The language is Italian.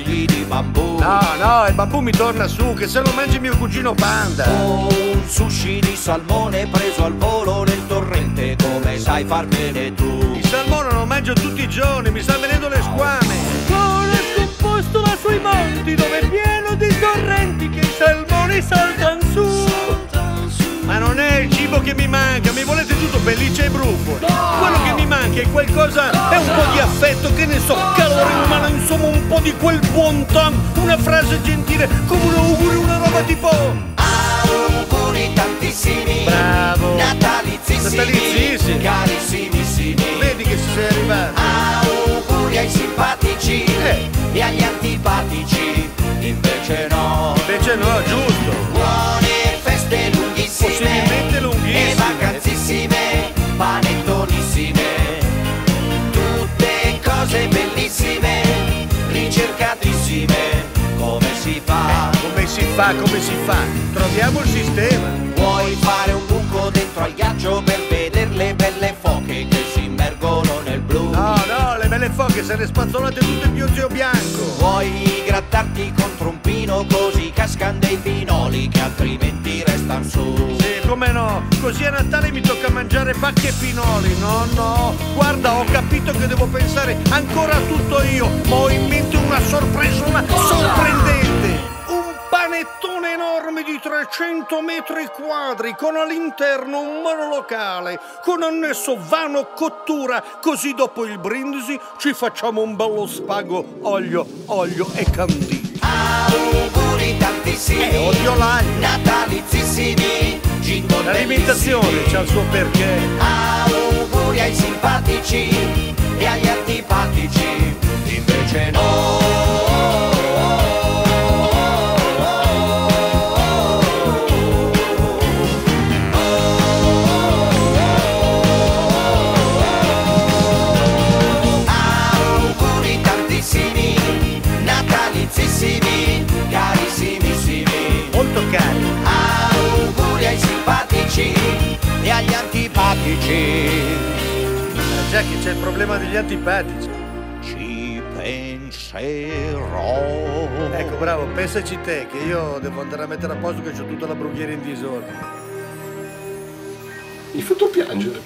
fogli di bambù. No, il bambù mi torna su, che se lo mangi mio cugino Panda. Un sushi di salmone preso al volo nel torrente, come sai far bene tu. Il salmone lo mangio tutti i giorni, mi sta venendo le squame. Sono scomposto là sui monti, dove è pieno di torrenti che i salmoni saltano su. Ma non è il cibo che mi manca, mi volete tutto pelliccia e brufoli. Quello che mi manca è qualcosa, è un po' di affetto, che ne so, calore umano, insomma un po' di quel buon ton, una frase gentile, come un augurio, una roba tipo auguri tantissimi, bravo, natalizissimi, carissimissimi. Vedi che ci sei arrivato. Auguri ai simpatici e agli antipatici, invece no, Giusto. Buone feste lunghissime, Possibilmente lunghissime, e vacanzissime, panettonissime, tutte cose bellissime, ricercatissime. Come si fa? Come si fa? Troviamo il sistema. Vuoi fare un buco dentro al ghiaccio per vedere le belle foche che si immergono nel blu? No, le belle foche se le spazzolate tutte il mio zio bianco. Vuoi grattarti contro un pino così cascan dei pinoli che altrimenti restan su? Sì, come no? Così a Natale mi tocca mangiare pacche e pinoli. No, guarda, ho capito che devo pensare ancora a tutto io, ma ho in mente una sorpresa, sorprendente. Panettone enorme di 300 metri quadri con all'interno un monolocale con annesso vano cottura, così dopo il brindisi ci facciamo un bello spago olio e canditi. Auguri tantissimi, odio l'aglio, natalizissimi, jingle l'alimentazione c'ha il suo perché. Auguri ai simpatici e agli antipatici, invece no. Carissimissimi, molto cari. Auguri ai simpatici e agli antipatici. Già che c'è il problema degli antipatici. Ci penserò. Ecco, bravo, pensaci te, che io devo andare a mettere a posto, che ho tutta la brughiera in disordine. Mi hai fatto piangere.